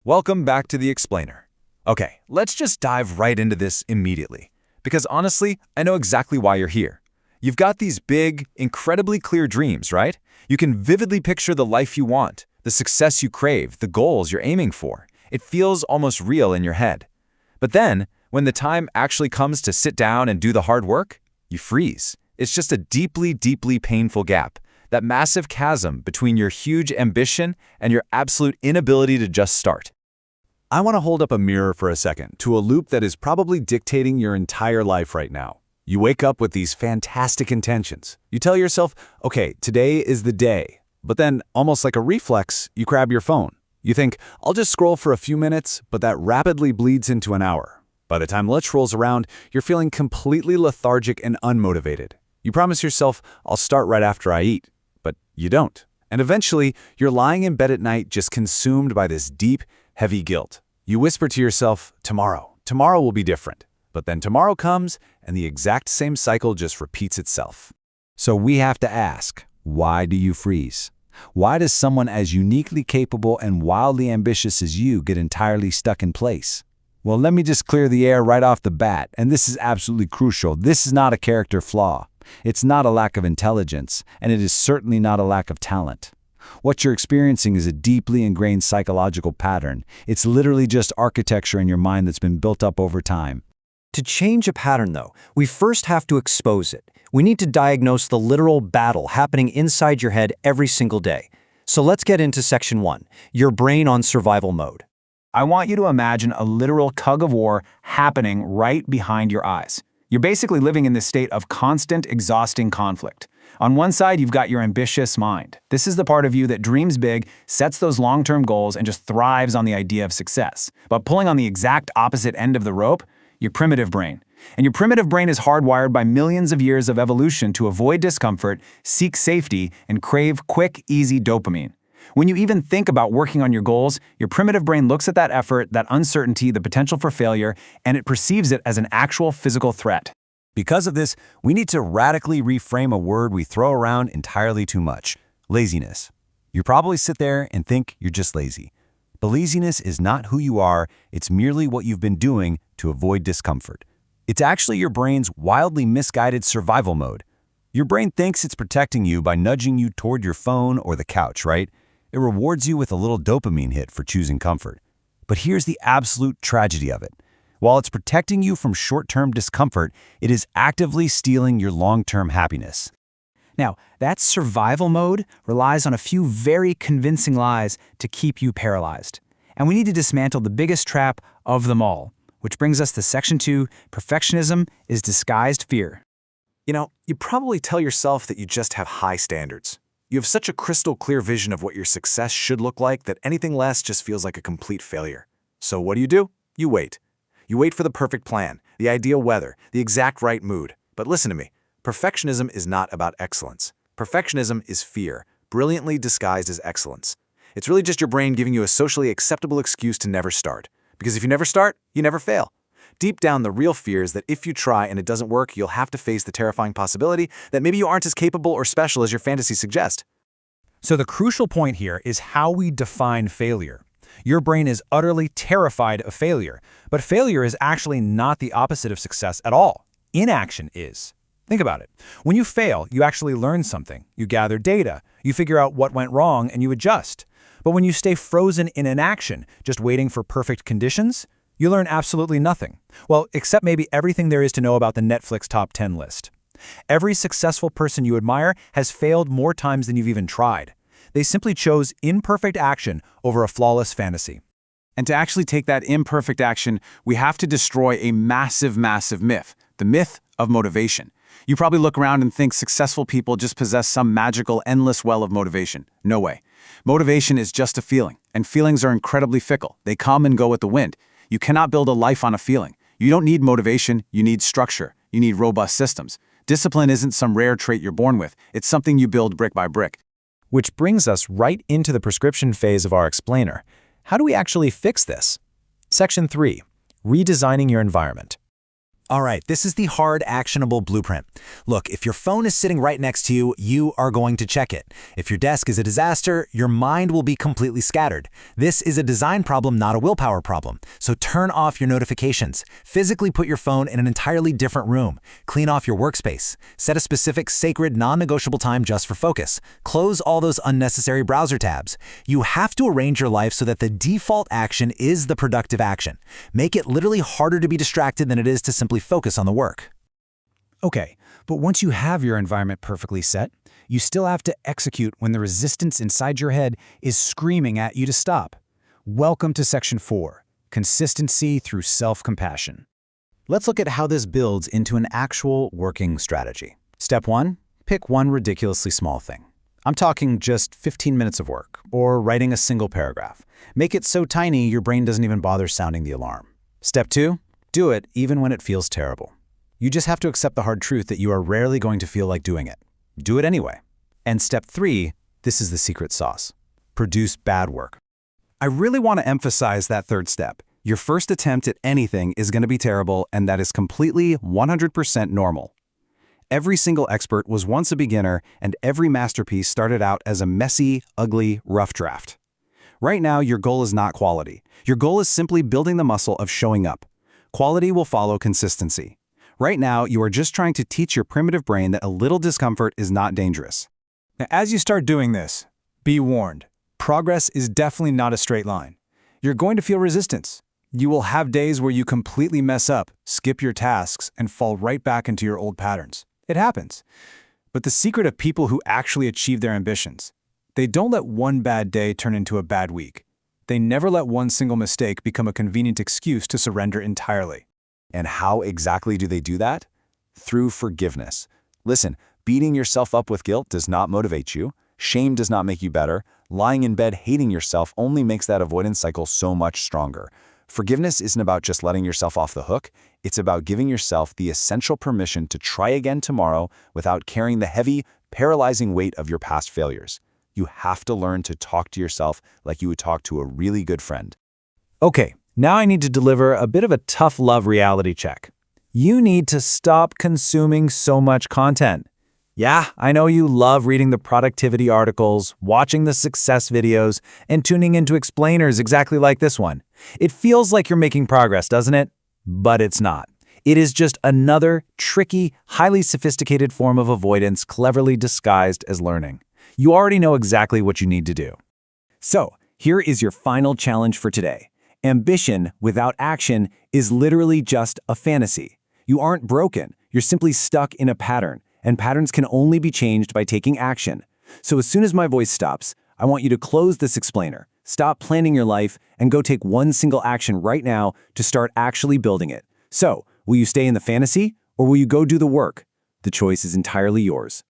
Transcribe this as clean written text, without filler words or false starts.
Welcome back to the Explainer. Okay, let's just dive right into this immediately. Because honestly, I know exactly why you're here. You've got these big, incredibly clear dreams, right? You can vividly picture the life you want, the success you crave, the goals you're aiming for. It feels almost real in your head. But then, when the time actually comes to sit down and do the hard work, you freeze. It's just a deeply, deeply painful gap. That massive chasm between your huge ambition and your absolute inability to just start. I want to hold up a mirror for a second to a loop that is probably dictating your entire life right now. You wake up with these fantastic intentions. You tell yourself, okay, today is the day. But then, almost like a reflex, you grab your phone. You think, I'll just scroll for a few minutes, but that rapidly bleeds into an hour. By the time lunch rolls around, you're feeling completely lethargic and unmotivated. You promise yourself, I'll start right after I eat. But you don't. And eventually, you're lying in bed at night just consumed by this deep, heavy guilt. You whisper to yourself, tomorrow will be different. But then tomorrow comes, and the exact same cycle just repeats itself. So we have to ask, why do you freeze? Why does someone as uniquely capable and wildly ambitious as you get entirely stuck in place? Well, let me just clear the air right off the bat, and this is absolutely crucial. This is not a character flaw. It's not a lack of intelligence, and it is certainly not a lack of talent. What you're experiencing is a deeply ingrained psychological pattern. It's literally just architecture in your mind that's been built up over time. To change a pattern, though, we first have to expose it. We need to diagnose the literal battle happening inside your head every single day. So let's get into Section 1, your brain on survival mode. I want you to imagine a literal tug-of-war happening right behind your eyes. You're basically living in this state of constant, exhausting conflict. On one side, you've got your ambitious mind. This is the part of you that dreams big, sets those long-term goals, and just thrives on the idea of success. But pulling on the exact opposite end of the rope, your primitive brain. And your primitive brain is hardwired by millions of years of evolution to avoid discomfort, seek safety, and crave quick, easy dopamine. When you even think about working on your goals, your primitive brain looks at that effort, that uncertainty, the potential for failure, and it perceives it as an actual physical threat. Because of this, we need to radically reframe a word we throw around entirely too much: laziness. You probably sit there and think you're just lazy. But laziness is not who you are, it's merely what you've been doing to avoid discomfort. It's actually your brain's wildly misguided survival mode. Your brain thinks it's protecting you by nudging you toward your phone or the couch, right? It rewards you with a little dopamine hit for choosing comfort. But here's the absolute tragedy of it. While it's protecting you from short-term discomfort, it is actively stealing your long-term happiness. Now, that survival mode relies on a few very convincing lies to keep you paralyzed. And we need to dismantle the biggest trap of them all, which brings us to Section 2, perfectionism is disguised fear. You probably tell yourself that you just have high standards. You have such a crystal clear vision of what your success should look like that anything less just feels like a complete failure. So what do? You wait. You wait for the perfect plan, the ideal weather, the exact right mood. But listen to me. Perfectionism is not about excellence. Perfectionism is fear, brilliantly disguised as excellence. It's really just your brain giving you a socially acceptable excuse to never start. Because if you never start, you never fail. Deep down, the real fear is that if you try and it doesn't work, you'll have to face the terrifying possibility that maybe you aren't as capable or special as your fantasies suggest. So the crucial point here is how we define failure. Your brain is utterly terrified of failure, but failure is actually not the opposite of success at all. Inaction is. Think about it. When you fail, you actually learn something. You gather data. You figure out what went wrong and you adjust. But when you stay frozen in inaction, just waiting for perfect conditions, you learn absolutely nothing. Well, except maybe everything there is to know about the Netflix top 10 list. Every successful person you admire has failed more times than you've even tried. They simply chose imperfect action over a flawless fantasy. And to actually take that imperfect action, we have to destroy a massive, massive myth, the myth of motivation. You probably look around and think successful people just possess some magical, endless well of motivation. No way. Motivation is just a feeling, and feelings are incredibly fickle. They come and go with the wind. You cannot build a life on a feeling. You don't need motivation, you need structure. You need robust systems. Discipline isn't some rare trait you're born with. It's something you build brick by brick. Which brings us right into the prescription phase of our explainer. How do we actually fix this? Section 3, redesigning your environment. All right, this is the hard, actionable blueprint. Look, if your phone is sitting right next to you, you are going to check it. If your desk is a disaster, your mind will be completely scattered. This is a design problem, not a willpower problem. So turn off your notifications. Physically put your phone in an entirely different room. Clean off your workspace. Set a specific, sacred, non-negotiable time just for focus. Close all those unnecessary browser tabs. You have to arrange your life so that the default action is the productive action. Make it literally harder to be distracted than it is to simply focus on the work. Okay, but once you have your environment perfectly set, you still have to execute when the resistance inside your head is screaming at you to stop. Welcome to Section 4, Consistency through Self-Compassion. Let's look at how this builds into an actual working strategy. Step 1, pick one ridiculously small thing. I'm talking just 15 minutes of work, or writing a single paragraph. Make it so tiny your brain doesn't even bother sounding the alarm. Step 2, do it even when it feels terrible. You just have to accept the hard truth that you are rarely going to feel like doing it. Do it anyway. And step 3, this is the secret sauce. Produce bad work. I really want to emphasize that third step. Your first attempt at anything is going to be terrible, and that is completely 100% normal. Every single expert was once a beginner, and every masterpiece started out as a messy, ugly, rough draft. Right now, your goal is not quality. Your goal is simply building the muscle of showing up. Quality will follow consistency. Right now, you are just trying to teach your primitive brain that a little discomfort is not dangerous. Now, as you start doing this, be warned. Progress is definitely not a straight line. You're going to feel resistance. You will have days where you completely mess up, skip your tasks, and fall right back into your old patterns. It happens. But the secret of people who actually achieve their ambitions, they don't let one bad day turn into a bad week. They never let one single mistake become a convenient excuse to surrender entirely. And how exactly do they do that? Through forgiveness. Listen, beating yourself up with guilt does not motivate you. Shame does not make you better. Lying in bed hating yourself only makes that avoidance cycle so much stronger. Forgiveness isn't about just letting yourself off the hook. It's about giving yourself the essential permission to try again tomorrow without carrying the heavy, paralyzing weight of your past failures. You have to learn to talk to yourself like you would talk to a really good friend. Okay, now I need to deliver a bit of a tough love reality check. You need to stop consuming so much content. Yeah, I know you love reading the productivity articles, watching the success videos, and tuning into explainers exactly like this one. It feels like you're making progress, doesn't it? But it's not. It is just another tricky, highly sophisticated form of avoidance cleverly disguised as learning. You already know exactly what you need to do. So, here is your final challenge for today. Ambition without action is literally just a fantasy. You aren't broken, you're simply stuck in a pattern, and patterns can only be changed by taking action. So as soon as my voice stops, I want you to close this explainer, stop planning your life, and go take one single action right now to start actually building it. So, will you stay in the fantasy, or will you go do the work? The choice is entirely yours.